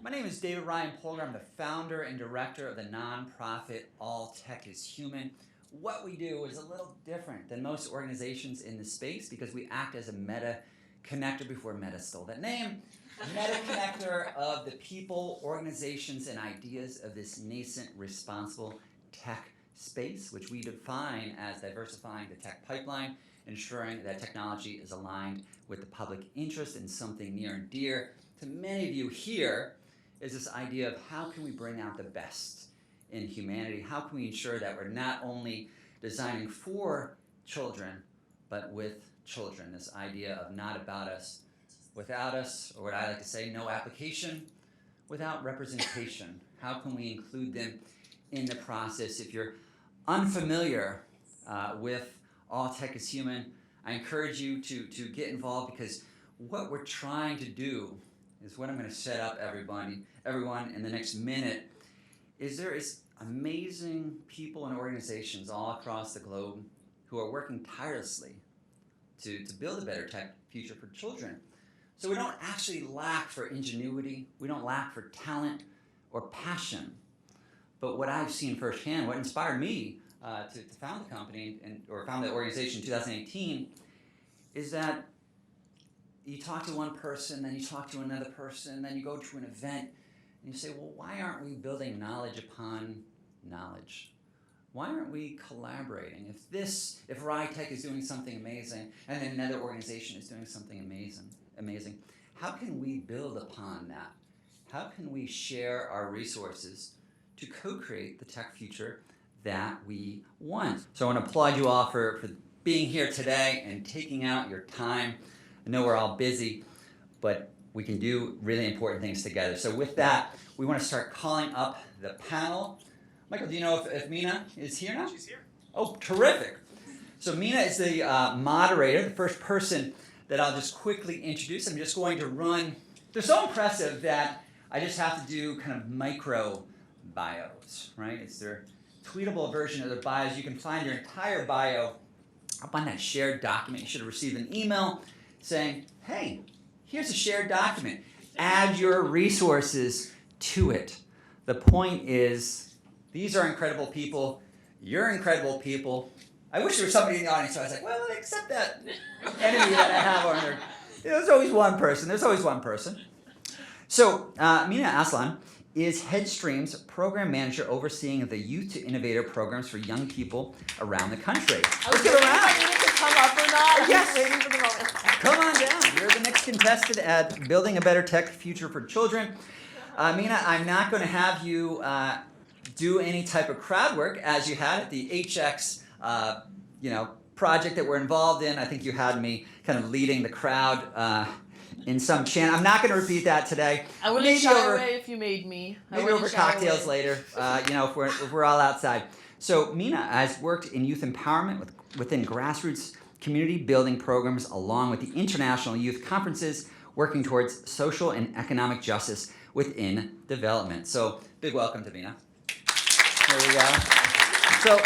My name is David Ryan Polgar. I'm the founder and director of the nonprofit All Tech is Human. What we do is a little different than most organizations in the space because we act as a meta connector before Meta stole that name. Meta connector of the people, organizations, and ideas of this nascent, responsible tech space, which we define as diversifying the tech pipeline, ensuring that technology is aligned with the public interest in something near and dear to many of you here is this idea of how can we bring out the best in humanity? How can we ensure that we're not only designing for children, but with children? This idea of not about us, without us, or what I like to say, no application without representation. How can we include them in the process? If you're unfamiliar with All Tech is Human, I encourage you to get involved because what we're trying to do is what I'm going to set up everyone in the next minute is there is amazing people and organizations all across the globe who are working tirelessly to build a better tech future for children. So we don't actually lack for ingenuity, we don't lack for talent or passion. But what I've seen firsthand, what inspired me to found the company or found the organization in 2018 is that you talk to one person, then you talk to another person, then you go to an event, and you say, well, why aren't we building knowledge upon knowledge? Why aren't we collaborating? If RITech is doing something amazing, and then another organization is doing something amazing, how can we build upon that? How can we share our resources to co-create the tech future that we want? So I want to applaud you all for being here today and taking out your time. I know we're all busy, but we can do really important things together. So with that, we want to start calling up the panel. Michael, do you know if Mina is here now? She's here. Oh, terrific. So Mina is the moderator, the first person that I'll just quickly introduce. I'm just going to run. They're so impressive that I just have to do kind of micro bios, right? It's their tweetable version of their bios. You can find your entire bio up on that shared document. You should have received an email saying, hey, here's a shared document. Add your resources to it. The point is, these are incredible people. You're incredible people. I wish there was somebody in the audience, so I was like, well, accept that enemy that I have on there. There's always one person. So, Mina Aslan is Headstream's program manager overseeing the Youth to Innovator programs for young people around the country. Let's get around. Come up or not? Yes. I'm just waiting for the moment. Come on down. You're the next contestant at Building a Better Tech Future for Children. Mina, I'm not going to have you do any type of crowd work as you had at the HX project that we're involved in. I think you had me kind of leading the crowd in some chant. I'm not going to repeat that today. I wouldn't shy away if you made me. Maybe over cocktails later, if we're all outside. So Mina has worked in youth empowerment within grassroots community building programs along with the international youth conferences working towards social and economic justice within development. So big welcome to Mina. There we go. So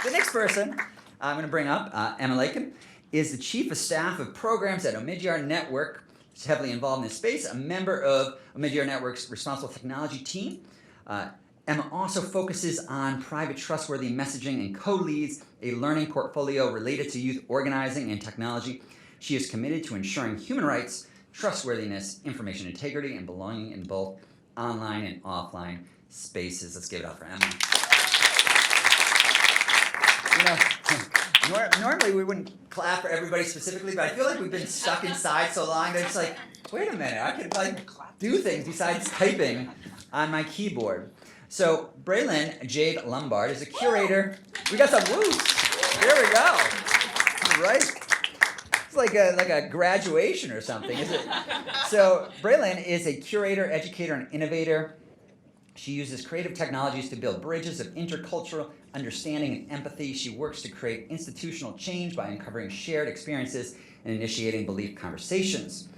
the next person I'm going to bring up, Emma Lakin, is the Chief of Staff of Programs at Omidyar Network. She's heavily involved in this space, a member of Omidyar Network's Responsible Technology team. Emma also focuses on private trustworthy messaging and co-leads a learning portfolio related to youth organizing and technology. She is committed to ensuring human rights, trustworthiness, information integrity, and belonging in both online and offline spaces. Let's give it up for Emma. Normally we wouldn't clap for everybody specifically, but I feel like we've been stuck inside so long that it's like, wait a minute, I can do things besides typing on my keyboard. So Braylon Jade Lombard is a curator. We got some woos. There we go. Right. It's like a graduation or something, is it? So Braylon is a curator, educator, and innovator. She uses creative technologies to build bridges of intercultural understanding and empathy. She works to create institutional change by uncovering shared experiences and initiating belief conversations.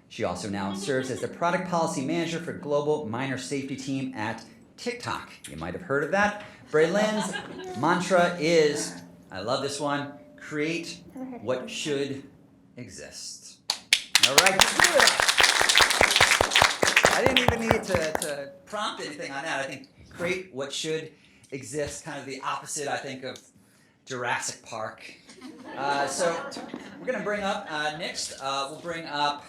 She also now serves as the product policy manager for global minor safety team at TikTok. You might have heard of that. Braylon's mantra is, I love this one, create what should exist. All right, just give it up. I didn't even need to prompt anything on that. I think create what should exist, kind of the opposite, I think, of Jurassic Park. So we're going to bring up next, we'll bring up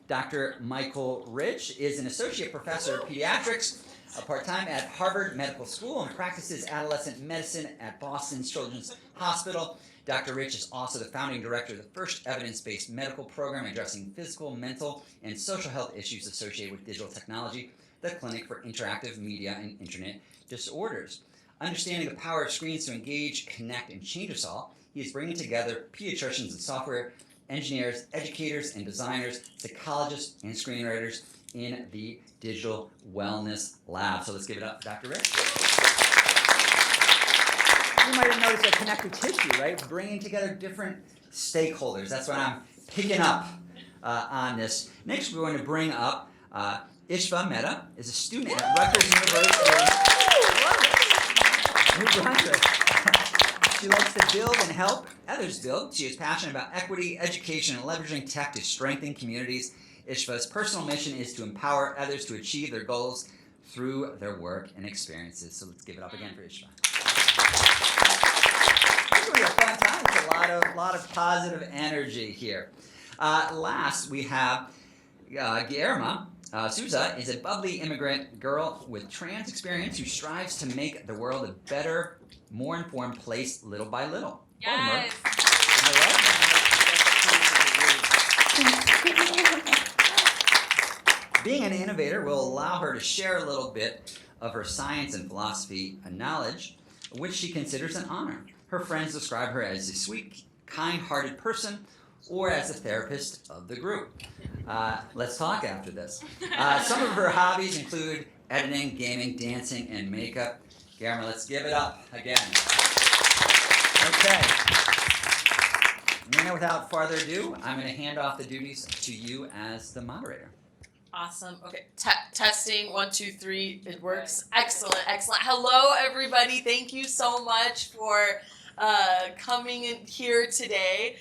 Dr. Michael Rich, is an associate professor of pediatrics, part-time at Harvard Medical School, and practices adolescent medicine at Boston Children's Hospital. Dr. Rich is also the founding director of the first evidence-based medical program addressing physical, mental, and social health issues associated with digital technology, the Clinic for Interactive Media and Internet Disorders. Understanding the power of screens to engage, connect, and change us all, he is bringing together pediatricians and software engineers, educators and designers, psychologists and screenwriters in the Digital Wellness Lab. So let's give it up for Dr. Rich. You might have noticed a connective tissue, right? Bringing together different stakeholders. That's what I'm picking up on this. Next, we're going to bring up Ishva Mehta, is a student at Rutgers University. New Brunswick. She likes to build and help others build. She is passionate about equity, education, and leveraging tech to strengthen communities. Ishva's personal mission is to empower others to achieve their goals through their work and experiences. So let's give it up again for Ishva. This will be a fun time. It's a lot of positive energy here. Last, we have Guillermo Souza is a bubbly immigrant girl with trans experience who strives to make the world a better, more informed place little by little. Yes. I love that. Being an innovator will allow her to share a little bit of her science and philosophy and knowledge, which she considers an honor. Her friends describe her as a sweet, kind-hearted person or as a therapist of the group. Let's talk after this. Some of her hobbies include editing, gaming, dancing, and makeup. Guillermo, let's give it up again. Okay. Nina, without further ado, I'm going to hand off the duties to you as the moderator. Awesome. Okay. Testing. 1, 2, 3. It works. Excellent. Excellent. Hello, everybody. Thank you so much for coming in here today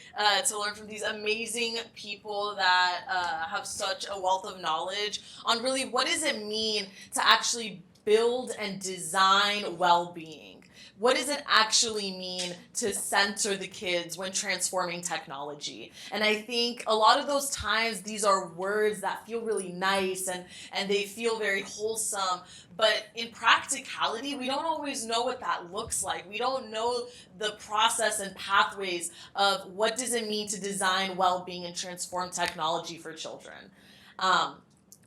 to learn from these amazing people that have such a wealth of knowledge on really what does it mean to actually build and design well-being. What does it actually mean to center the kids when transforming technology? And I think a lot of those times these are words that feel really nice and they feel very wholesome, but in practicality, we don't always know what that looks like. We don't know the process and pathways of what does it mean to design well-being and transform technology for children.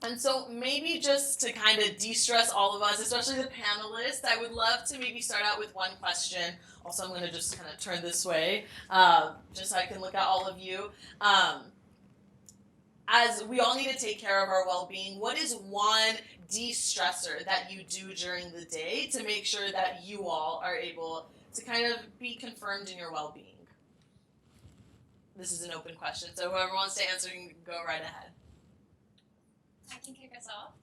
And so maybe just to kind of de-stress all of us, especially the panelists, I would love to maybe start out with one question. Also, I'm going to just kind of turn this way, just so I can look at all of you. As we all need to take care of our well-being, what is one de-stressor that you do during the day to make sure that you all are able to kind of be confirmed in your well-being? This is an open question, so whoever wants to answer can go right ahead. I can kick us off.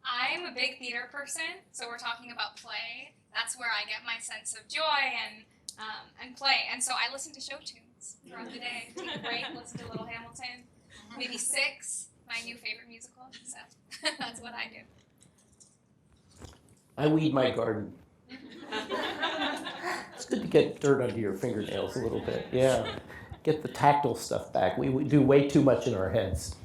I'm a big theater person, so we're talking about play. That's where I get my sense of joy and play. And so I listen to show tunes throughout the day. Take a break, listen to Little Hamilton. Maybe Six, my new favorite musical. So that's what I do. I weed my garden. It's good to get dirt under your fingernails a little bit. Yeah, get the tactile stuff back. We do way too much in our heads.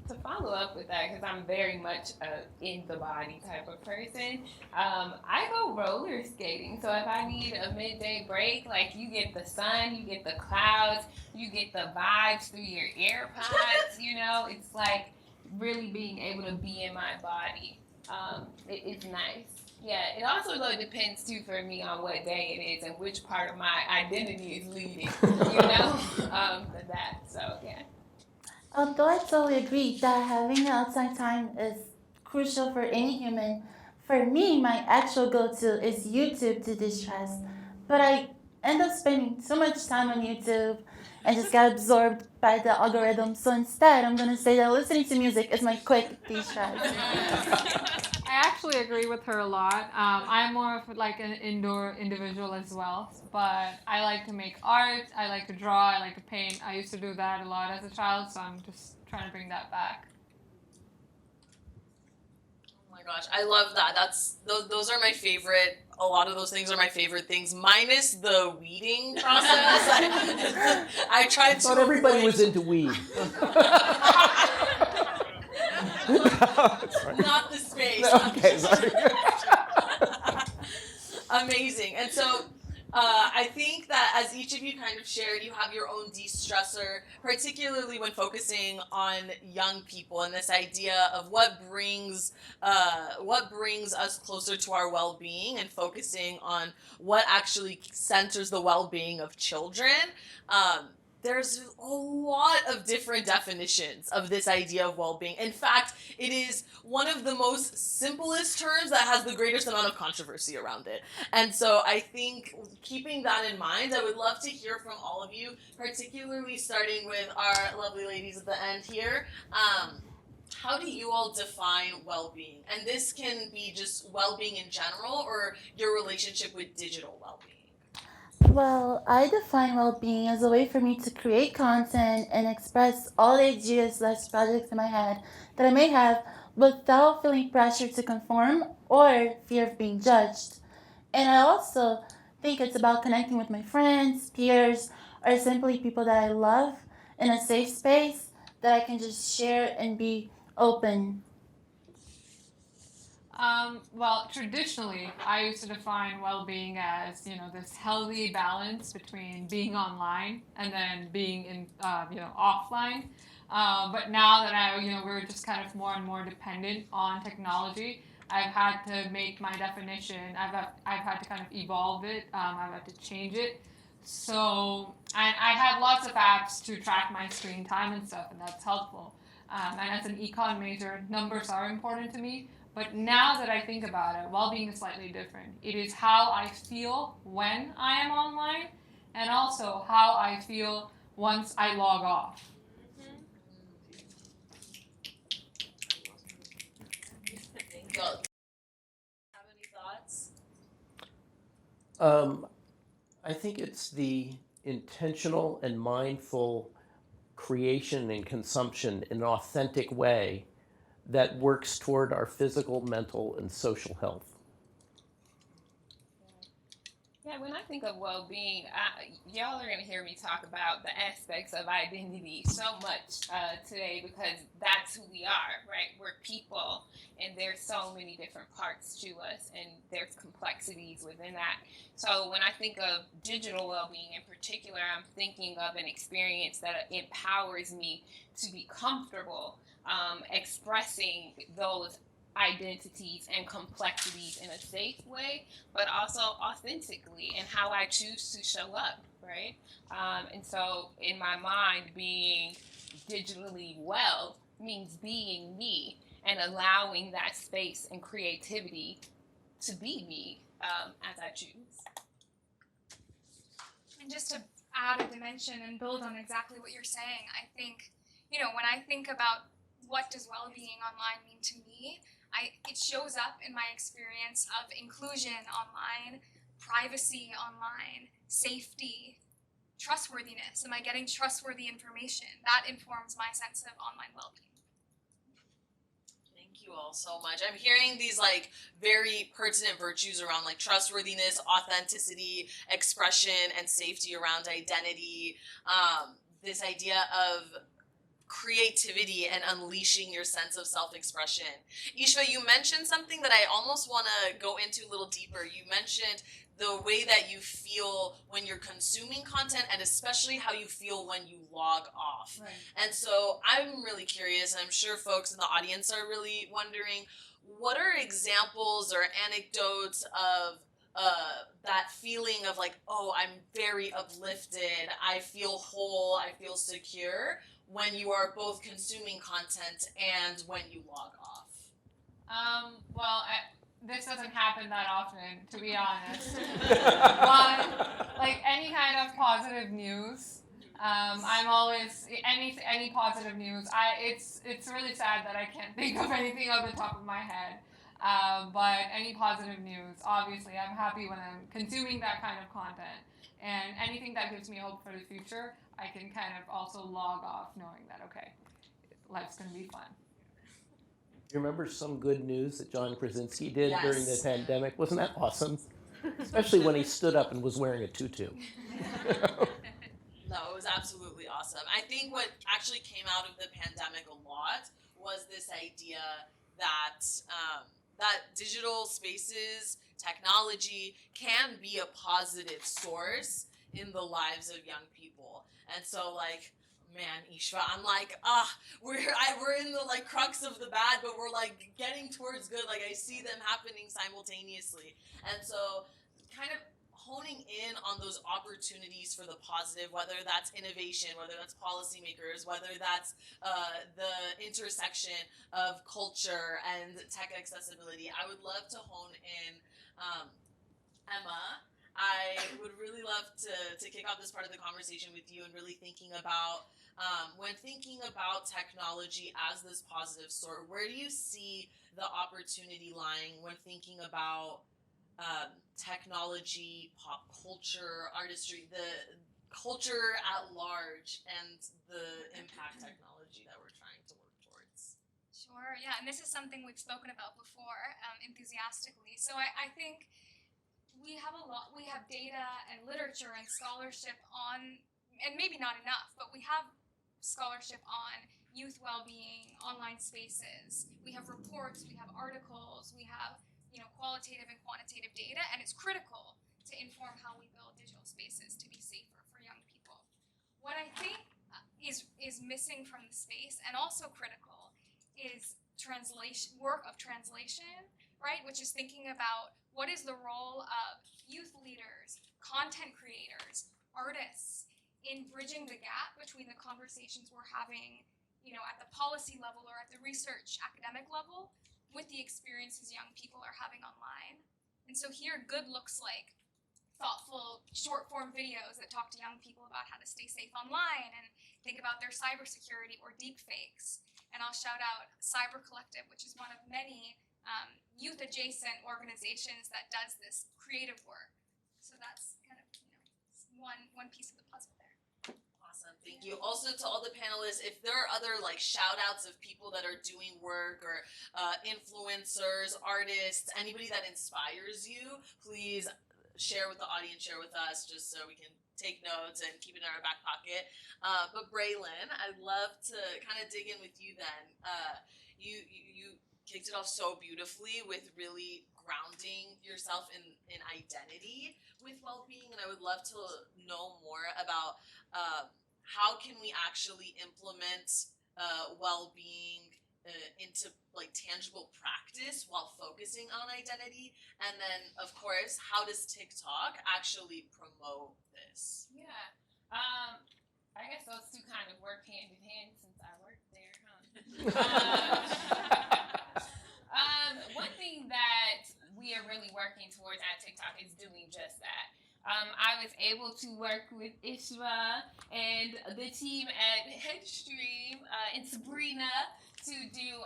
To follow up with that, because I'm very much a in the body type of person, I go roller skating. So if I need a midday break, like you get the sun, you get the clouds, you get the vibes through your AirPods, it's like really being able to be in my body. It's nice. Yeah, it also though depends too for me on what day it is and which part of my identity is leading, for that. So yeah. Although I totally agree that having outside time is crucial for any human, for me, my actual go-to is YouTube to distress. But I end up spending so much time on YouTube and just got absorbed by the algorithm. So instead, I'm going to say that listening to music is my quick distress. I actually agree with her a lot. I'm more of like an indoor individual as well, but I like to make art, I like to draw, I like to paint. I used to do that a lot as a child, so I'm just trying to bring that back. my gosh, I love that. Those are my favorite. A lot of those things are my favorite things, minus the weeding process. I tried to. Not everybody avoid- was into weed. Not the space. Okay, sorry. Amazing. And so I think that as each of you kind of shared, you have your own de-stressor, particularly when focusing on young people and this idea of what brings us closer to our well-being and focusing on what actually centers the well-being of children. There's a lot of different definitions of this idea of well-being. In fact, it is one of the most simplest terms that has the greatest amount of controversy around it. And so I think keeping that in mind, I would love to hear from all of you, particularly starting with our lovely ladies at the end here. How do you all define well-being? And this can be just well-being in general or your relationship with digital well-being. Well, I define well-being as a way for me to create content and express all the ideas/projects in my head that I may have without feeling pressure to conform or fear of being judged. And I also think it's about connecting with my friends, peers, or simply people that I love in a safe space that I can just share and be open. Well, traditionally, I used to define well-being as, this healthy balance between being online and then being in, offline. But now that we're just kind of more and more dependent on technology, I've had to make my definition. I've had to kind of evolve it. I've had to change it. So, and I have lots of apps to track my screen time and stuff, and that's helpful. And as an econ major, numbers are important to me. But now that I think about it, well-being is slightly different. It is how I feel when I am online, and also how I feel once I log off. Have any thoughts? I think it's the intentional and mindful creation and consumption in an authentic way that works toward our physical, mental, and social health. Yeah, when I think of well-being, y'all are going to hear me talk about the aspects of identity so much today because that's who we are, right? We're people, and there's so many different parts to us, and there's complexities within that. So when I think of digital well-being in particular, I'm thinking of an experience that empowers me to be comfortable expressing those identities and complexities in a safe way, but also authentically in how I choose to show up, right? And so in my mind, being digitally well means being me and allowing that space and creativity to be me as I choose. And just to add a dimension and build on exactly what you're saying, I think, when I think about what does well-being online mean to me, it shows up in my experience of inclusion online, privacy online, safety, trustworthiness. Am I getting trustworthy information? That informs my sense of online well-being. Thank you all so much. I'm hearing these very pertinent virtues around trustworthiness, authenticity, expression, and safety around identity. This idea of creativity and unleashing your sense of self-expression. Ishva, you mentioned something that I almost want to go into a little deeper. You mentioned the way that you feel when you're consuming content and especially how you feel when you log off. Right. And so I'm really curious, and I'm sure folks in the audience are really wondering, what are examples or anecdotes of that feeling of I'm very uplifted, I feel whole, I feel secure, when you are both consuming content and when you log off? This doesn't happen that often, to be honest. But any kind of positive news, I'm always any positive news. It's really sad that I can't think of anything off the top of my head. But any positive news, obviously, I'm happy when I'm consuming that kind of content. And anything that gives me hope for the future, I can kind of also log off knowing that, okay, life's going to be fun. You remember some good news that John Krasinski did during the Yes. pandemic? Wasn't that awesome? Especially when he stood up and was wearing a tutu. No, it was absolutely awesome. I think what actually came out of the pandemic a lot was this idea that that digital spaces, technology can be a positive source in the lives of young people. And so, like, man, Ishva, I'm like, we're in the like crux of the bad, but we're like getting towards good. Like I see them happening simultaneously, and so kind of honing in on those opportunities for the positive, whether that's innovation, whether that's policymakers, whether that's the intersection of culture and tech accessibility. I would love to hone in. Emma, I would really love to kick off this part of the conversation with you and really thinking about when thinking about technology as this positive sort, where do you see the opportunity lying when thinking about technology, pop culture, artistry, the culture at large, and the impact technology that we're trying to work towards? Sure, yeah, and this is something we've spoken about before enthusiastically. So I think we have data and literature and scholarship on, and maybe not enough, but we have scholarship on youth well-being, online spaces. We have reports, we have articles, we have qualitative and quantitative data, and it's critical to inform how we build digital spaces to be safer for young people. What I think is missing from the space, and also critical, is work of translation, right? Which is thinking about what is the role of youth leaders, content creators, artists in bridging the gap between the conversations we're having, at the policy level or at the research academic level with the experiences young people are having online. And so here, good looks like thoughtful short form videos that talk to young people about how to stay safe online and think about their cybersecurity or deep fakes. And I'll shout out Cyber Collective, which is one of many youth adjacent organizations that does this creative work. So that's kind of one piece of the puzzle there. Awesome, thank you. Also to all the panelists, if there are other like shout outs of people that are doing work or influencers, artists, anybody that inspires you, please share with the audience, share with us, just so we can take notes and keep it in our back pocket. But Braylon, I'd love to kind of dig in with you then. You kicked it off so beautifully with really grounding yourself in identity with well-being, and I would love to know more about how can we actually implement well-being into like tangible practice while focusing on identity, and then of course how does TikTok actually promote this? Yeah, I guess those two kind of work hand in hand since I work there, one thing that we are really working towards at TikTok is doing just that. I was able to work with Ishva and the team at Headstream and Sabrina to do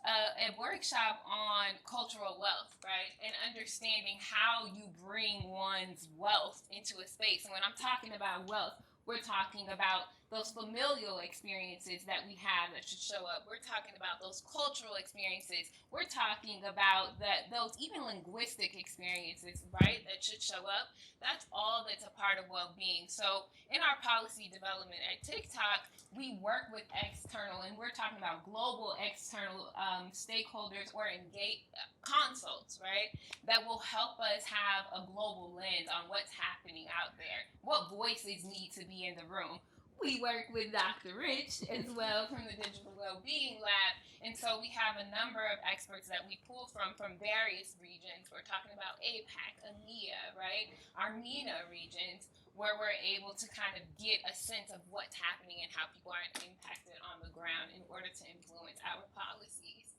a workshop on cultural wealth, right? And understanding how you bring one's wealth into a space. And when I'm talking about wealth, we're talking about those familial experiences that we have that should show up. We're talking about those cultural experiences. We're talking about those even linguistic experiences, right, that should show up. That's all that's a part of well-being. So in our policy development at TikTok, we work with external, and we're talking about global external stakeholders or engage consults, right, that will help us have a global lens on what's happening out there, what voices need to be in the room. We work with Dr. Rich as well from the Digital Wellbeing Lab, and so we have a number of experts that we pull from various regions. We're talking about APAC, EMEA, right, our MENA regions, where we're able to kind of get a sense of what's happening and how people are impacted on the ground in order to influence our policies.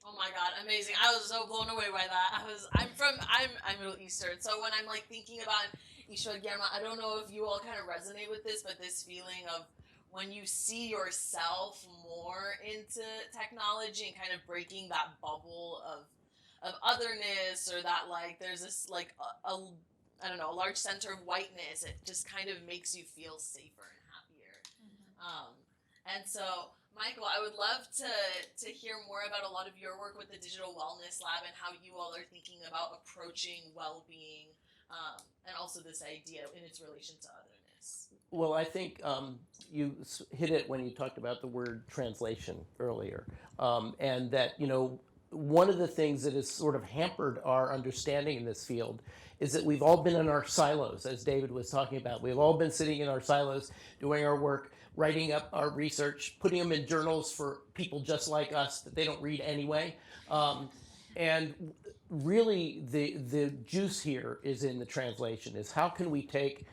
Oh my God, amazing. I was so blown away by that. I'm Middle Eastern, so when I'm like thinking about Ishva, Guillermo, I don't know if you all kind of resonate with this, but this feeling of when you see yourself more into technology and kind of breaking that bubble of otherness, or that like there's this like a large center of whiteness, it just kind of makes you feel safer and happier. And so Michael, I would love to hear more about a lot of your work with the Digital Wellness Lab and how you all are thinking about approaching well-being, and also this idea in its relation to otherness. Well, I think you hit it when you talked about the word translation earlier, and that, one of the things that has sort of hampered our understanding in this field is that we've all been in our silos, as David was talking about. We've all been sitting in our silos, doing our work, writing up our research, putting them in journals for people just like us that they don't read anyway. And really, the juice here is in the translation, is how can we take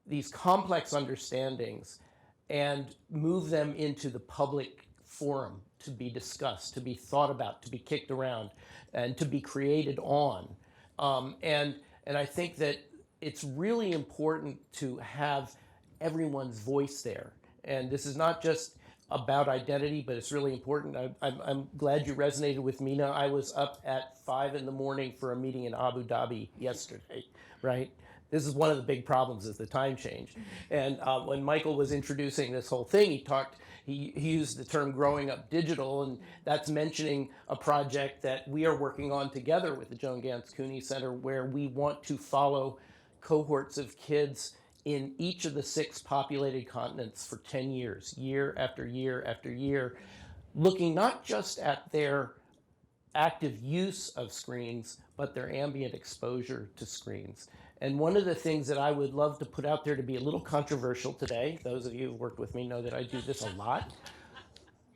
these complex understandings and move them into the public forum to be discussed, to be thought about, to be kicked around, and to be created on. And I think that it's really important to have everyone's voice there. And this is not just about identity, but it's really important. I'm glad you resonated with Mina. I was up at 5 a.m. for a meeting in Abu Dhabi yesterday, right? This is one of the big problems, is the time change. And when Michael was introducing this whole thing, he used the term growing up digital, and that's mentioning a project that we are working on together with the Joan Gans Cooney Center, where we want to follow cohorts of kids in each of the 6 populated continents for 10 years, year after year after year, looking not just at their active use of screens, but their ambient exposure to screens. And one of the things that I would love to put out there, to be a little controversial today, those of you who've worked with me know that I do this a lot,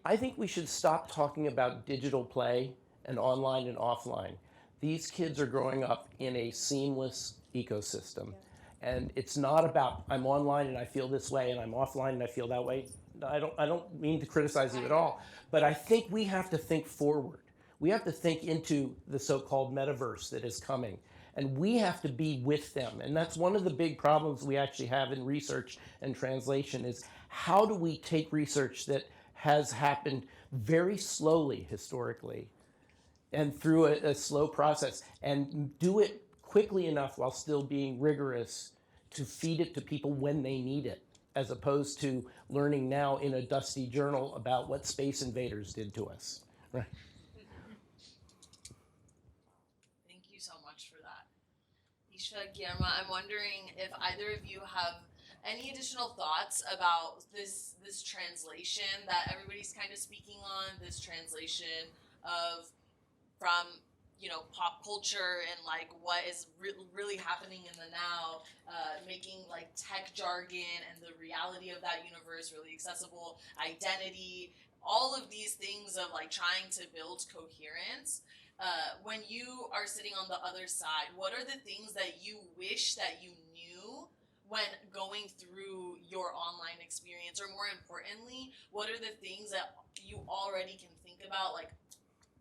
I think we should stop talking about digital play and online and offline. These kids are growing up in a seamless ecosystem. And it's not about, I'm online and I feel this way, and I'm offline and I feel that way. I don't mean to criticize you at all, but I think we have to think forward. We have to think into the so-called metaverse that is coming, and we have to be with them. And that's one of the big problems we actually have in research and translation, is how do we take research that has happened very slowly historically and through a slow process, and do it quickly enough while still being rigorous to feed it to people when they need it, as opposed to learning now in a dusty journal about what Space Invaders did to us. Right. Thank you so much for that. Isha, Guillermo, I'm wondering if either of you have any additional thoughts about this translation that everybody's kind of speaking on, this translation of from pop culture and like what is really happening in the now, making like tech jargon and the reality of that universe really accessible, identity, all of these things of like trying to build coherence. When you are sitting on the other side, what are the things that you wish that you knew when going through your online experience? Or more importantly, what are the things that you already can think about, like,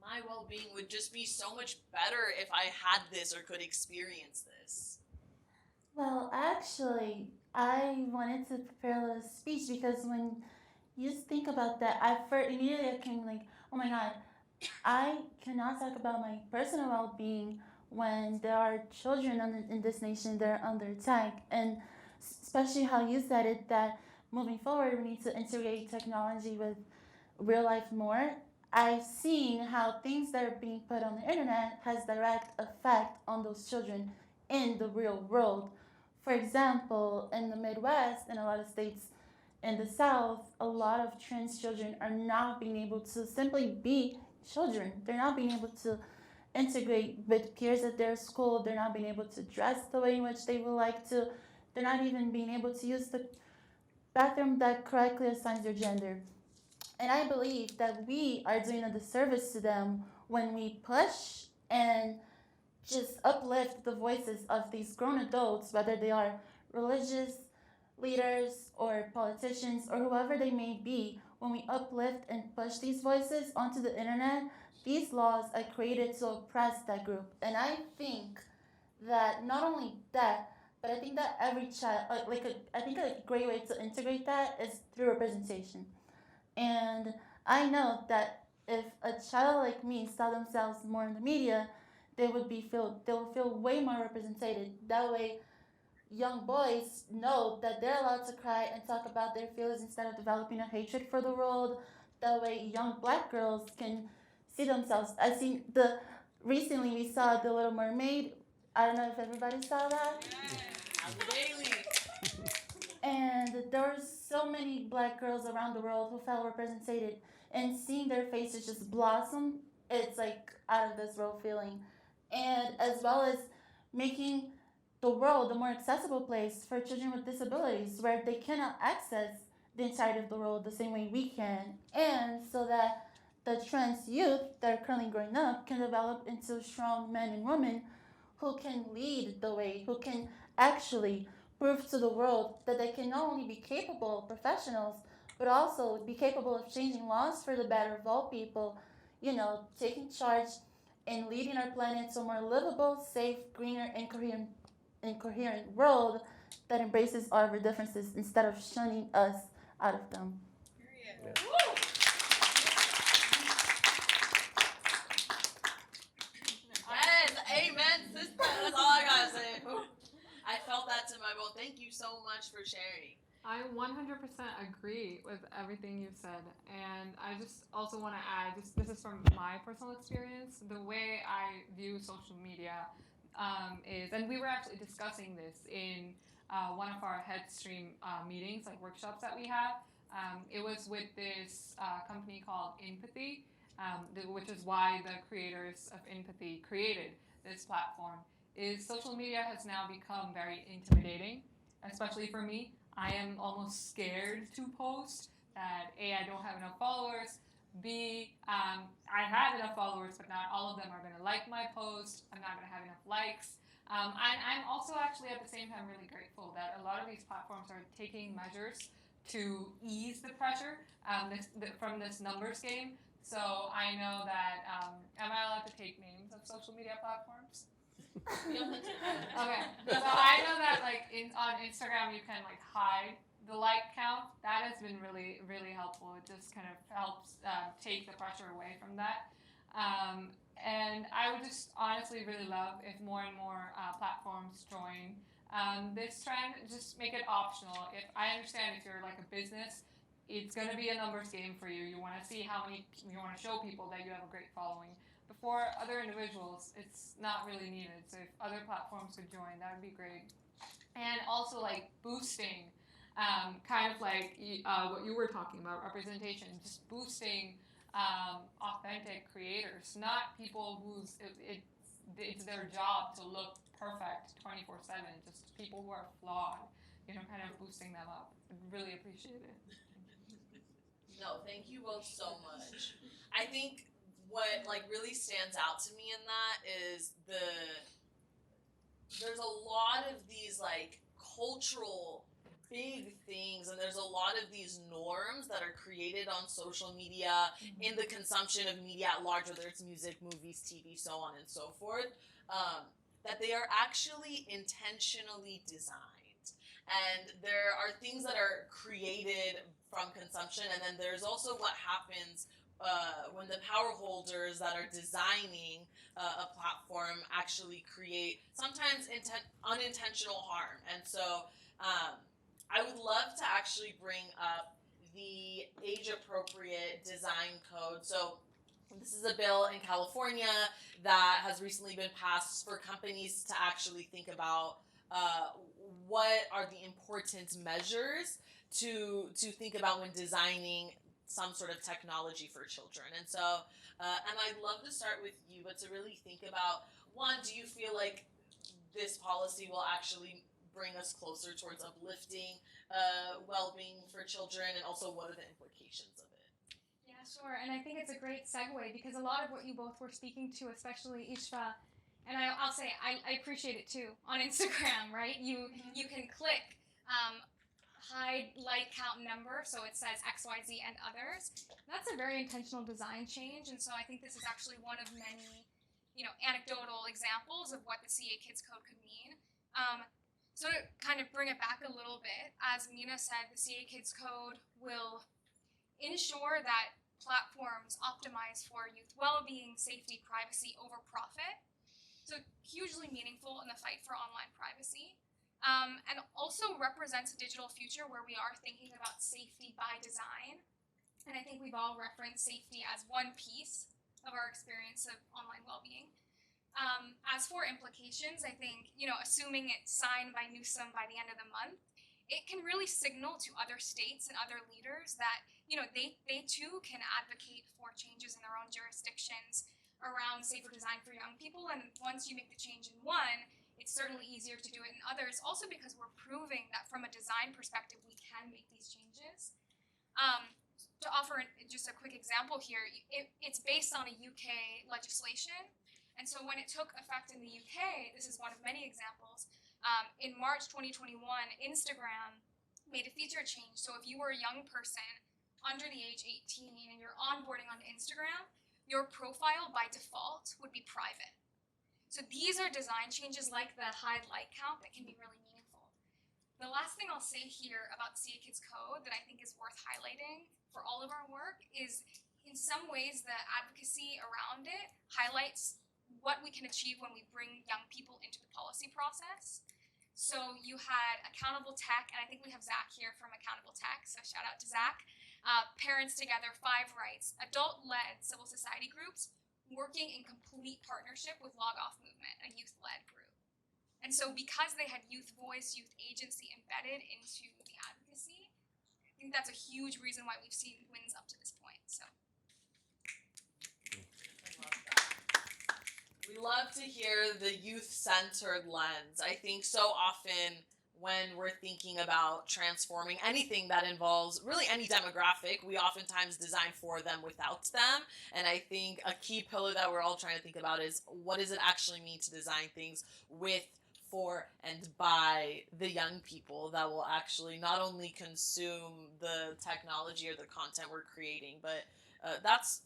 my well-being would just be so much better if I had this or could experience this? Well, actually, I wanted to prepare a little speech, because when you think about that, immediately I came like, oh my God, I cannot talk about my personal well-being when there are children in this nation that are under attack. And especially how you said it, that moving forward, we need to integrate technology with real life more. I've seen how things that are being put on the internet has direct effect on those children in the real world. For example, in the Midwest and a lot of states in the South, a lot of trans children are not being able to simply be children. They're not being able to integrate with peers at their school. They're not being able to dress the way in which they would like to. They're not even being able to use the bathroom that correctly assigns their gender. And I believe that we are doing a disservice to them when we push and just uplift the voices of these grown adults, whether they are religious leaders or politicians or whoever they may be. When we uplift and push these voices onto the internet, these laws are created to oppress that group. And I think that not only that, but I think that every child, I think a great way to integrate that is through representation. And I know that if a child like me saw themselves more in the media, they will feel way more represented. That way, young boys know that they're allowed to cry and talk about their feelings instead of developing a hatred for the world. That way, young black girls can see themselves. I seen recently we saw The Little Mermaid. I don't know if everybody saw that. Daily. And there were so many black girls around the world who felt represented, and seeing their faces just blossom, it's like out of this world feeling. And as well as making the world a more accessible place for children with disabilities where they cannot access the entirety of the world the same way we can, and so that the trans youth that are currently growing up can develop into strong men and women who can lead the way, who can actually prove to the world that they can not only be capable professionals, but also be capable of changing laws for the better of all people, taking charge and leading our planet to a more livable, safe, greener, and coherent world that embraces all of our differences instead of shunning us out of them. Period. Yeah. Yes, amen, sister. That's all I gotta say. I felt that to my bone. Thank you so much for sharing. I 100% agree with everything you said, and I just also want to add, this is from my personal experience, the way I view social media is, and we were actually discussing this in one of our Headstream meetings, like workshops that we have. It was with this company called Empathy, which is why the creators of Empathy created this platform. Is social media has now become very intimidating, especially for me. I am almost scared to post that A, I don't have enough followers, B, I have enough followers, but not all of them are going to like my post. I'm not going to have enough likes. And I'm also actually at the same time really grateful that a lot of these platforms are taking measures to ease the pressure from this numbers game. So I know that, am I allowed to take names of social media platforms? Okay, so I know that on Instagram you can hide the like count. That has been really, really helpful. It just kind of helps take the pressure away from that. And I would just honestly really love if more and more platforms join this trend. Just make it optional. If I understand if you're like a business, it's going to be a numbers game for you. You want to see you want to show people that you have a great following. But for other individuals, it's not really needed. So if other platforms could join, that would be great. And also boosting, kind of what you were talking about, representation, just boosting authentic creators, not people whose it's their job to look perfect 24/7, just people who are flawed, kind of boosting them up. I'd really appreciate it. No, thank you both so much. I think what really stands out to me in that is there's a lot of these cultural big things, and there's a lot of these norms that are created on social media in the consumption of media at large, whether it's music, movies, TV, so on and so forth, that they are actually intentionally designed. And there are things that are created from consumption, and then there's also what happens when the power holders that are designing a platform actually create sometimes unintentional harm. And so I would love to actually bring up the age-appropriate design code. So this is a bill in California that has recently been passed for companies to actually think about what are the important measures to think about when designing some sort of technology for children. And so, and I'd love to start with you, but to really think about, one, do you feel like this policy will actually bring us closer towards uplifting well-being for children, and also what are the implications of it? Yeah, sure. And I think it's a great segue because a lot of what you both were speaking to, especially Ishva, and I'll say I appreciate it too on Instagram, right? You can click hide like count number, so it says XYZ and others. That's a very intentional design change, and so I think this is actually one of many, anecdotal examples of what the CA Kids Code could mean. So to kind of bring it back a little bit, as Mina said, the CA Kids Code will ensure that platforms optimize for youth well-being, safety, privacy over profit. So hugely meaningful in the fight for online privacy. and also represents a digital future where we are thinking about safety by design. And I think we've all referenced safety as one piece of our experience of online well-being. As for implications, I think, assuming it's signed by Newsom by the end of the month, it can really signal to other states and other leaders that, they too can advocate for changes in their own jurisdictions around safer design for young people. And once you make the change in one, it's certainly easier to do it in others, also because we're proving that from a design perspective, we can make these changes. To offer just a quick example here, it's based on a UK legislation. And so when it took effect in the UK, this is one of many examples, in March 2021, Instagram made a feature change. So if you were a young person under the age 18 and you're onboarding on Instagram, your profile by default would be private. So these are design changes like the hide like count that can be really meaningful. The last thing I'll say here about See a Kid's Code that I think is worth highlighting for all of our work is, in some ways, the advocacy around it highlights what we can achieve when we bring young people into the policy process. So you had Accountable Tech, and I think we have Zach here from Accountable Tech, so shout out to Zach. Parents Together, 5 Rights, adult-led civil society groups working in complete partnership with Log Off Movement, a youth-led group. And so because they had youth voice, youth agency embedded into the advocacy, I think that's a huge reason why we've seen wins up to this point. So. I love that. We love to hear the youth-centered lens. I think so often when we're thinking about transforming anything that involves really any demographic, we oftentimes design for them without them. And I think a key pillar that we're all trying to think about is, what does it actually mean to design things with, for, and by the young people that will actually not only consume the technology or the content we're creating, but that's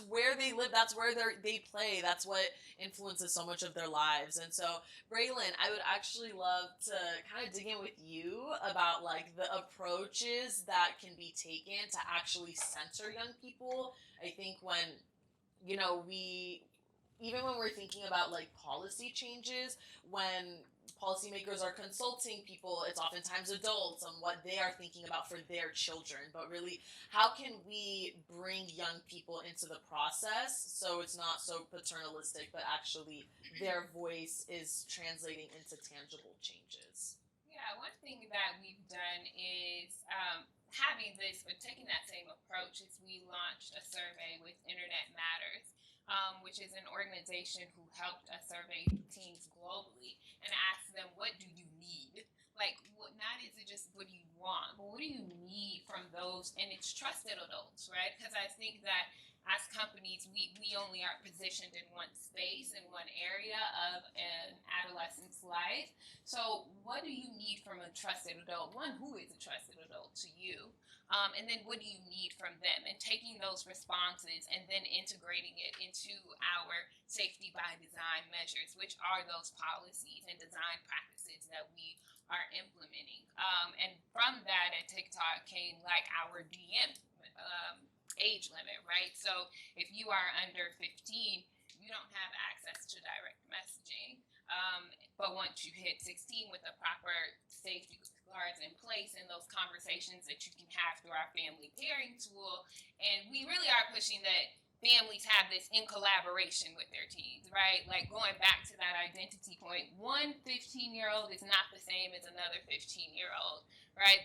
where they live, that's where they play, that's what influences so much of their lives. And so, Braylon, I would actually love to kind of dig in with you about like the approaches that can be taken to actually center young people. I think when, even when we're thinking about like policy changes, when policymakers are consulting people, it's oftentimes adults on what they are thinking about for their children. But really, how can we bring young people into the process so it's not so paternalistic, but actually their voice is translating into tangible changes? Yeah, one thing that we've done is having this, but taking that same approach, is we launched a survey with Internet Matters, which is an organization who helped us survey teens globally and ask them, what do you need? Like, not is it just what do you want, but what do you need from those, and it's trusted adults, right? Because I think that as companies, we only are positioned in one space, in one area of an adolescent's life. So what do you need from a trusted adult? One, who is a trusted adult to you? And then what do you need from them? And taking those responses and then integrating it into our safety by design measures, which are those policies and design practices that we are implementing. And from that at TikTok came like our DM age limit, right? So if you are under 15, you don't have access to direct messaging. But once you hit 16 with the proper safety guards in place and those conversations that you can have through our family pairing tool, and we really are pushing that families have this in collaboration with their teens, right? Like going back to that identity point, one 15-year-old is not the same as another 15-year-old, right?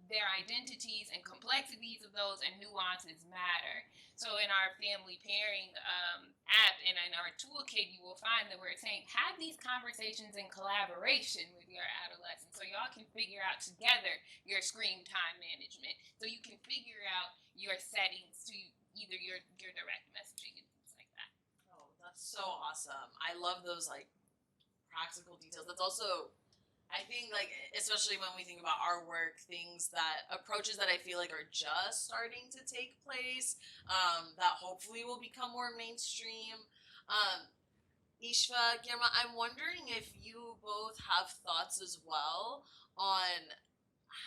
Their identities and complexities of those and nuances matter. So in our family pairing app and in our toolkit, you will find that we're saying, have these conversations in collaboration with your adolescents so y'all can figure out together your screen time management. So you can figure out your settings to either your direct messaging and things like that. Oh, that's so awesome. I love those like practical details. That's also, I think, like, especially when we think about our work, approaches that I feel like are just starting to take place, that hopefully will become more mainstream. Ishva, Girma, I'm wondering if you both have thoughts as well on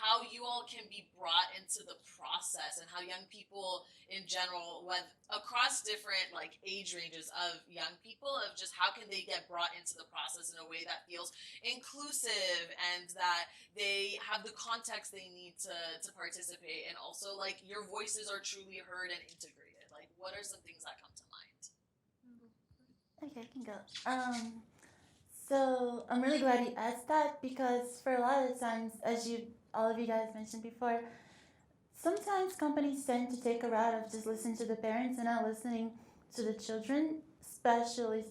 how you all can be brought into the process and how young people in general, across different like age ranges of young people, of just how can they get brought into the process in a way that feels inclusive and that they have the context they need to participate, and also like your voices are truly heard and integrated. Like, what are some things that come to mind? Okay, I can go. So I'm really glad you asked that, because for a lot of times, as all of you guys mentioned before, sometimes companies tend to take a route of just listening to the parents and not listening to the children, especially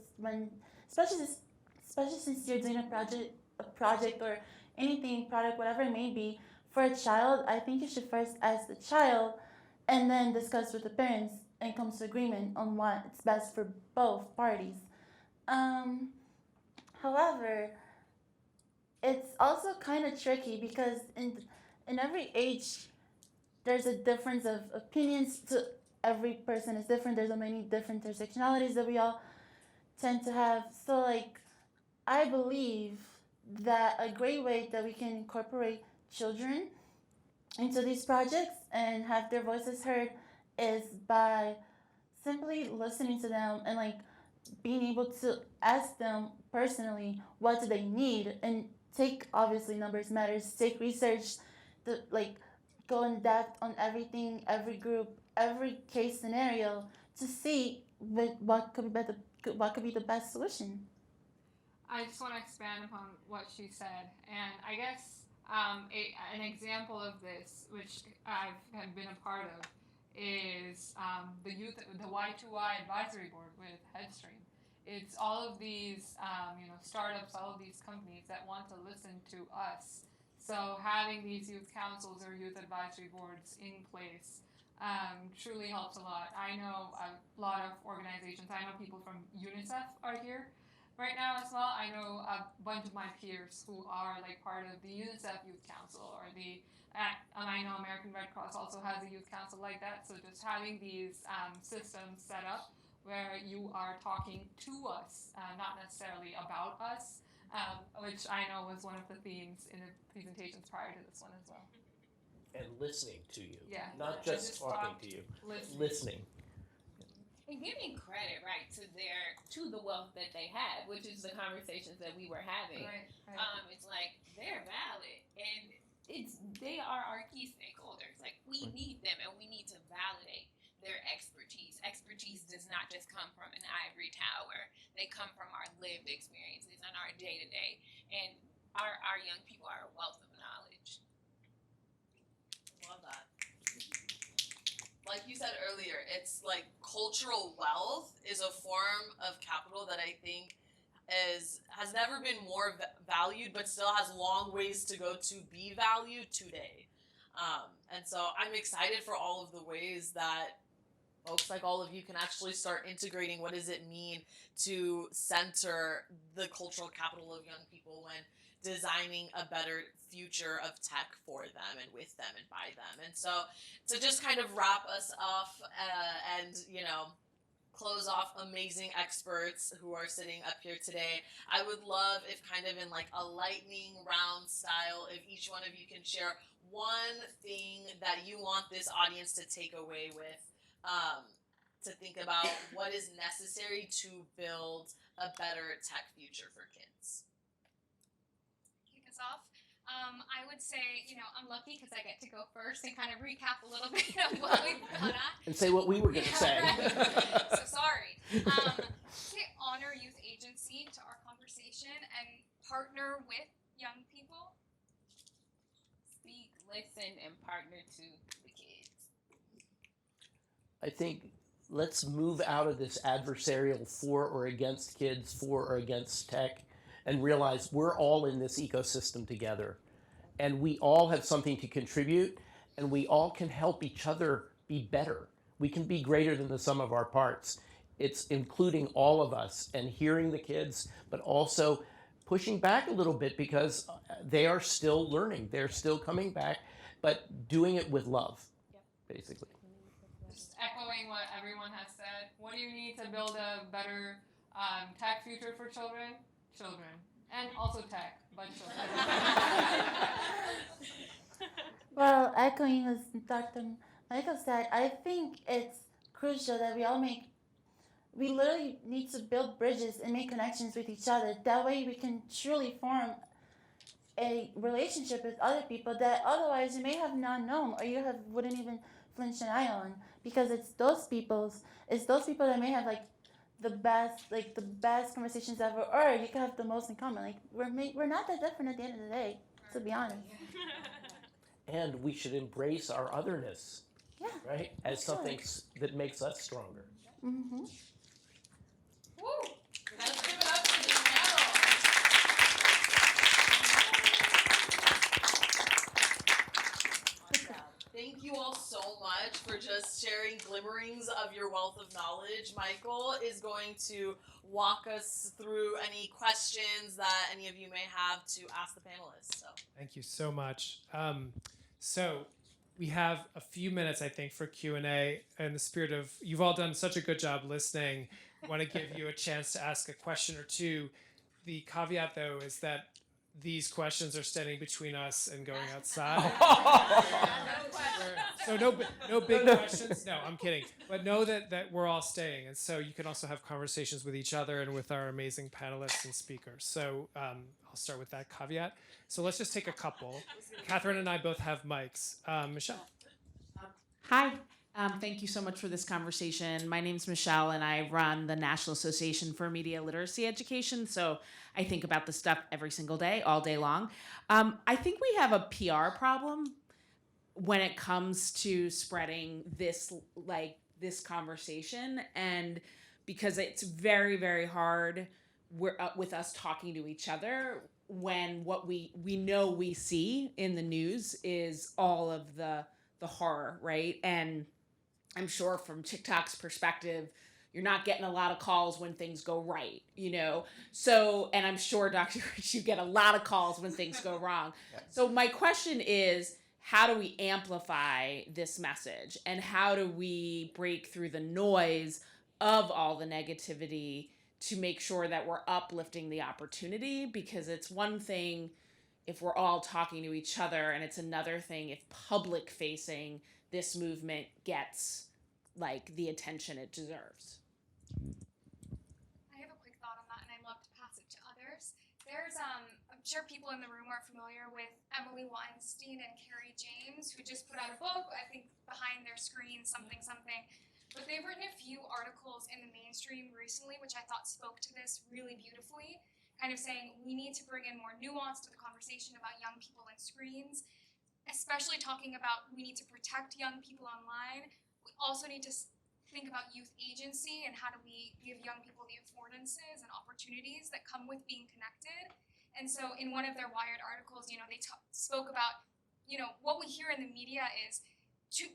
since you're doing a project or anything, product, whatever it may be, for a child. I think you should first ask the child and then discuss with the parents and come to agreement on what's best for both parties. However, it's also kind of tricky because in every age, there's a difference of opinions. To every person is different. There's so many different intersectionalities that we all tend to have. So, like, I believe that a great way that we can incorporate children into these projects and have their voices heard is by simply listening to them and like being able to ask them personally what do they need, and take, obviously numbers matters, take research to like go in depth on everything, every group, every case scenario, to see what could be the best solution. I just want to expand upon what she said, and I guess an example of this, which I've been a part of, is the Y2Y advisory board with Headstream. It's all of these startups, all of these companies that want to listen to us. So having these youth councils or youth advisory boards in place truly helps a lot. I know a lot of organizations. I know people from UNICEF are here right now as well. I know a bunch of my peers who are like part of the UNICEF Youth Council, or and I know American Red Cross also has a youth council like that. So just having these systems set up where you are talking to us, not necessarily about us, which I know was one of the themes in the presentations prior to this one as well. And listening to you. Yeah. Not just talking to you. Listening. And giving credit, right, to the wealth that they have, which is the conversations that we were having. Right. It's like they're valid, and they are our key stakeholders. Like, we need them, and we need to validate their expertise. Expertise does not just come from an ivory tower. They come from our lived experiences and our day-to-day. And our young people are a wealth of knowledge. Love that. Like you said earlier, it's like cultural wealth is a form of capital that I think has never been more valued, but still has long ways to go to be valued today. And so I'm excited for all of the ways that folks like all of you can actually start integrating what does it mean to center the cultural capital of young people when designing a better future of tech for them and with them and by them. And so to just kind of wrap us off and, close off amazing experts who are sitting up here today, I would love if kind of in like a lightning round style, if each one of you can share one thing that you want this audience to take away with, to think about what is necessary to build a better tech future for kids. Kick us off. I would say, I'm lucky because I get to go first and kind of recap a little bit of what we've done on. And say what we were going to say. Right. So sorry. To honor youth agency to our conversation and partner with young people. Speak, listen, and partner to the kids. I think let's move out of this adversarial for or against kids, for or against tech, and realize we're all in this ecosystem together. And we all have something to contribute, and we all can help each other be better. We can be greater than the sum of our parts. It's including all of us and hearing the kids, but also pushing back a little bit because they are still learning. They're still coming back, but doing it with love, basically. Just echoing what everyone has said. What do you need to build a better tech future for children? Children. And also tech, but children. echoing as Dr. Michael said, I think it's crucial that we literally need to build bridges and make connections with each other. That way we can truly form a relationship with other people that otherwise you may have not known or wouldn't even flinch an eye on, because it's those people that may have the best conversations ever, or you can have the most in common. Like we're not that different at the end of the day, to be honest. And we should embrace our otherness, Yeah. right? As something that makes us stronger. Mm-hmm. Woo! Let's give it up for this panel. Awesome. Thank you all so much for just sharing glimmerings of your wealth of knowledge. Michael is going to walk us through any questions that any of you may have to ask the panelists. So. Thank you so much. So we have a few minutes, I think, for Q&A. In the spirit of, you've all done such a good job listening. I want to give you a chance to ask a question or two. The caveat, though, is that these questions are standing between us and going outside. So no big questions. No, I'm kidding. But know that we're all staying. And so you can also have conversations with each other and with our amazing panelists and speakers. So I'll start with that caveat. So let's just take a couple. Catherine and I both have mics. Michelle. Hi. Thank you so much for this conversation. My name's Michelle, and I run the National Association for Media Literacy Education. So I think about this stuff every single day, all day long. I think we have a PR problem when it comes to spreading this conversation, and because it's very, very hard with us talking to each other when what we know we see in the news is all of the horror, right? And I'm sure from TikTok's perspective, you're not getting a lot of calls when things go right, So, and I'm sure, Dr. Rich, you get a lot of calls when things go wrong. So my question is, how do we amplify this message? And how do we break through the noise of all the negativity to make sure that we're uplifting the opportunity? Because it's one thing if we're all talking to each other, and it's another thing if public facing this movement gets the attention it deserves. I have a quick thought on that, and I'd love to pass it to others. There's, I'm sure people in the room are familiar with Emily Weinstein and Carrie James, who just put out a book, I think behind their screen, something. But they've written a few articles in the mainstream recently, which I thought spoke to this really beautifully, kind of saying we need to bring in more nuance to the conversation about young people and screens, especially talking about we need to protect young people online. We also need to think about youth agency and how do we give young people the affordances and opportunities that come with being connected. And so in one of their Wired articles, they spoke about, what we hear in the media is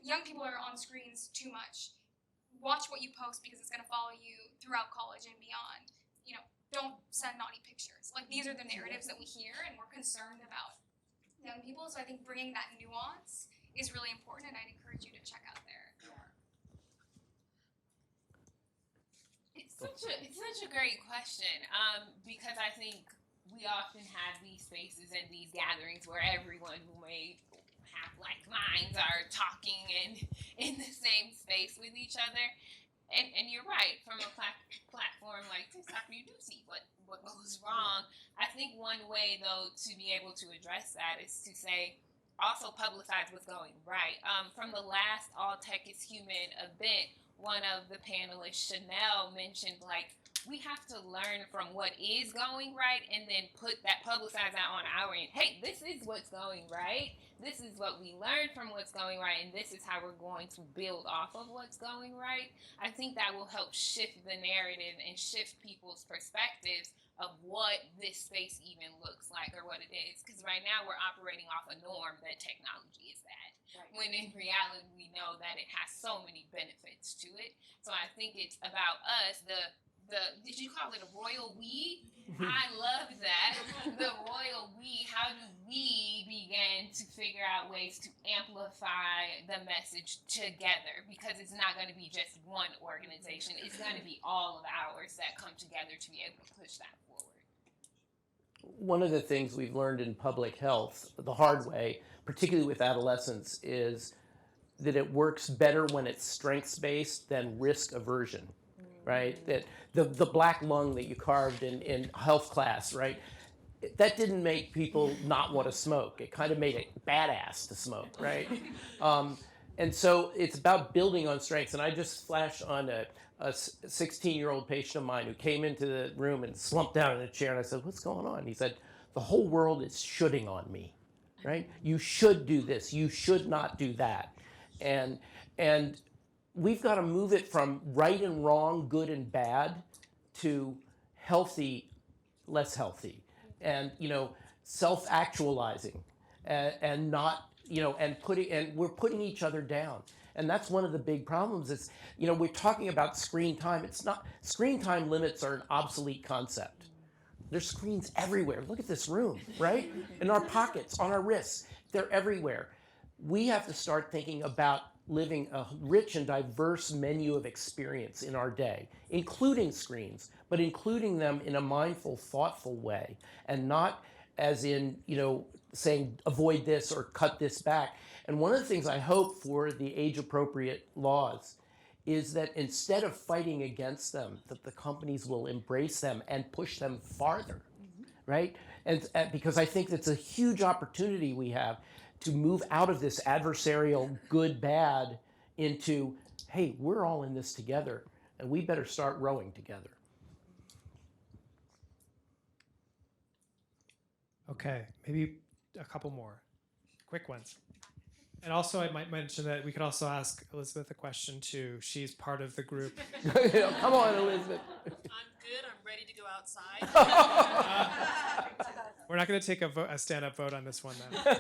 young people are on screens too much. Watch what you post because it's going to follow you throughout college and beyond. Don't send naughty pictures. These are the narratives that we hear, and we're concerned about young people. So I think bringing that nuance is really important, and I'd encourage you to check out their It's such a great question, because I think we often have these spaces and these gatherings where everyone who may have like minds are talking in the same space with each other. And you're right, from a platform like TikTok, you do see what goes wrong. I think one way, though, to be able to address that is to say, also publicize what's going right. From the last All Tech is Human event, one of the panelists, Chanel, mentioned, we have to learn from what is going right and then publicize that on our end. Hey, this is what's going right. This is what we learned from what's going right, and this is how we're going to build off of what's going right. I think that will help shift the narrative and shift people's perspectives of what this space even looks like or what it is. Because right now we're operating off a norm that technology is bad. Right. When in reality we know that it has so many benefits to it. So I think it's about us, did you call it a royal we? I love that. The royal we. How do we begin to figure out ways to amplify the message together? Because it's not going to be just one organization. It's going to be all of ours that come together to be able to push that forward. one of the things we've learned in public health the hard way, particularly with adolescents, is that it works better when it's strengths-based than risk aversion, right? That the black lung that you carved in health class, right? That didn't make people not want to smoke. It kind of made it badass to smoke, right? And so it's about building on strengths. And I just flashed on a 16-year-old patient of mine who came into the room and slumped down in a chair. And I said, what's going on? He said, the whole world is shoulding on me, right? You should do this. You should not do that. And we've got to move it from right and wrong, good and bad, to healthy, less healthy, and self-actualizing, and not and we're putting each other down. And that's one of the big problems is, we're talking about screen time. It's not, screen time limits are an obsolete concept. There's screens everywhere. Look at this room, right? In our pockets, on our wrists, they're everywhere. We have to start thinking about living a rich and diverse menu of experience in our day, including screens, but including them in a mindful, thoughtful way, and not as in, saying avoid this or cut this back. And one of the things I hope for the age-appropriate laws is that instead of fighting against them, that the companies will embrace them and push them farther, right? And because I think that's a huge opportunity we have to move out of this adversarial good, bad into, hey, we're all in this together, and we better start rowing together. Okay, maybe a couple more quick ones. And also, I might mention that we could also ask Elizabeth a question too. She's part of the group. Come on, Elizabeth. I'm good. I'm ready to go outside. We're not going to take a stand-up vote on this one then.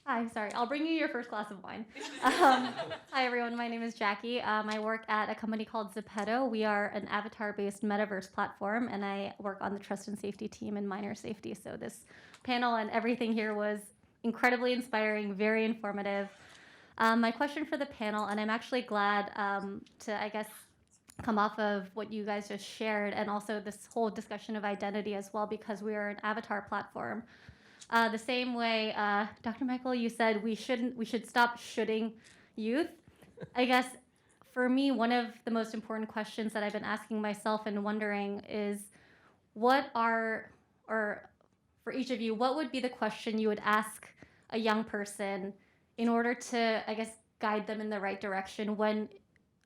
Hi, sorry. I'll bring you your first glass of wine. Hi, everyone. My name is Jackie. I work at a company called Zepeto. We are an avatar-based metaverse platform, and I work on the trust and safety team in minor safety. So this panel and everything here was incredibly inspiring, very informative. My question for the panel, and I'm actually glad to, I guess, come off of what you guys just shared, and also this whole discussion of identity as well, because we are an avatar platform. The same way, Dr. Michael, you said we should stop shoulding youth. I guess for me, one of the most important questions that I've been asking myself and wondering is, for each of you, what would be the question you would ask a young person in order to, I guess, guide them in the right direction when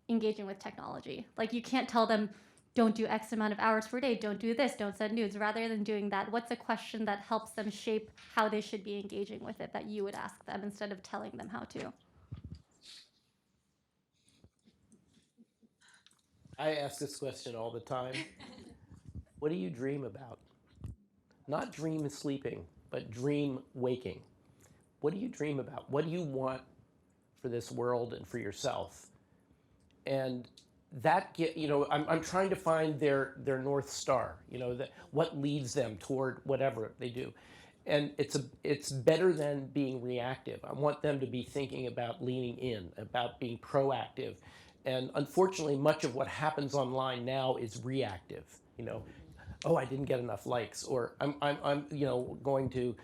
engaging with technology? Like, you can't tell them, don't do X amount of hours per day, don't do this, don't send nudes. Rather than doing that, what's a question that helps them shape how they should be engaging with it that you would ask them instead of telling them how to? I ask this question all the time. What do you dream about? Not dream sleeping, but dream waking. What do you dream about? What do you want for this world and for yourself? And that I'm trying to find their North Star, what leads them toward whatever they do. And it's better than being reactive. I want them to be thinking about leaning in, about being proactive. And unfortunately, much of what happens online now is reactive. Oh, I didn't get enough likes, or I'm going to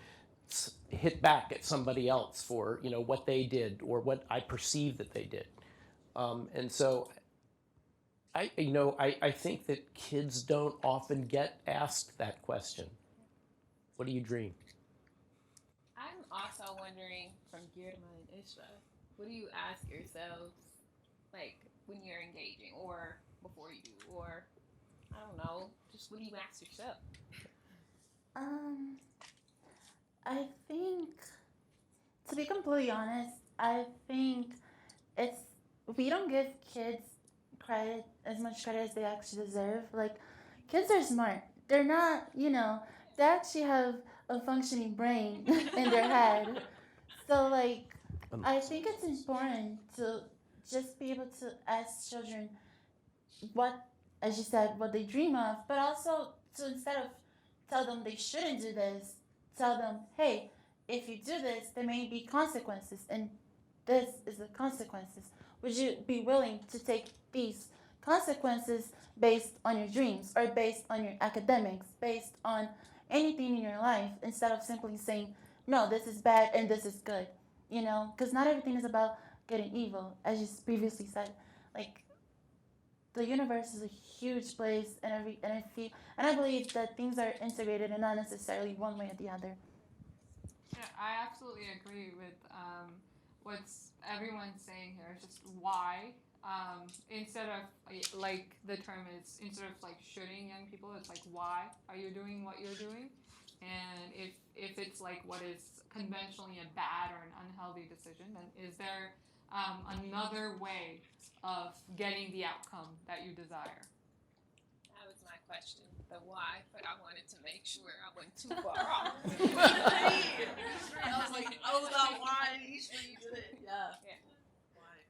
hit back at somebody else for what they did or what I perceive that they did. And so I think that kids don't often get asked that question. What do you dream? I'm also wondering, from Girma and Ishra, what do you ask yourselves, like, when you're engaging, or before you, or, I don't know, just what do you ask yourself? I think, to be completely honest, I think we don't give kids as much credit as they actually deserve. Like, kids are smart. They're not, they actually have a functioning brain in their head. So, like, I think it's important to just be able to ask children what, as you said, what they dream of, but also to, instead of tell them they shouldn't do this, tell them, hey, if you do this, there may be consequences, and this is the consequences. Would you be willing to take these consequences based on your dreams, or based on your academics, based on anything in your life instead of simply saying, no, this is bad and this is good. You know, because not everything is about good and evil, as you previously said. Like, the universe is a huge place, and I believe that things are integrated and not necessarily one way or the other. Yeah, I absolutely agree with what's everyone's saying here. It's just why. Instead of like the term is, instead of like shooting young people, it's like, why are you doing what you're doing? And if it's like what is conventionally a bad or an unhealthy decision, then is there another way of getting the outcome that you desire? That was my question, the why, but I wanted to make sure I went too far off. I was like, oh, that why? You sure you did it? Yeah. Why?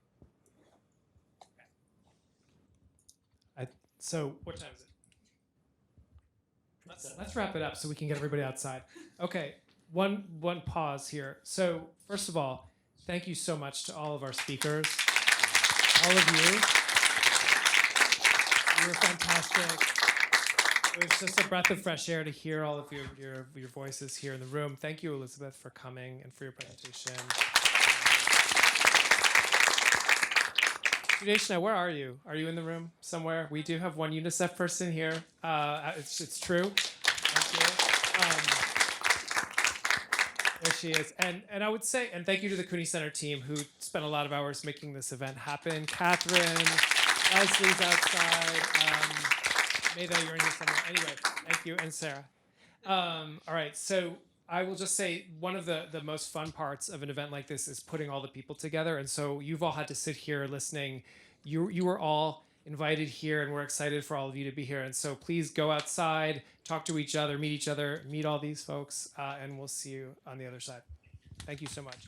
So what time is it? Let's wrap it up so we can get everybody outside. Okay, one pause here. So first of all, thank you so much to all of our speakers, all of you. You were fantastic. It was just a breath of fresh air to hear all of your voices here in the room. Thank you, Elizabeth, for coming and for your presentation. Judeshna, where are you? Are you in the room somewhere? We do have one UNICEF person here. It's true. Thank you. There she is. And I would say, and thank you to the Cooney Center team who spent a lot of hours making this event happen. Catherine, Leslie's outside. Maybe you're in here somewhere. Anyway, thank you, and Sarah. All right, so I will just say one of the most fun parts of an event like this is putting all the people together. And so you've all had to sit here listening. You were all invited here, and we're excited for all of you to be here. And so please go outside, talk to each other, meet all these folks, and we'll see you on the other side. Thank you so much.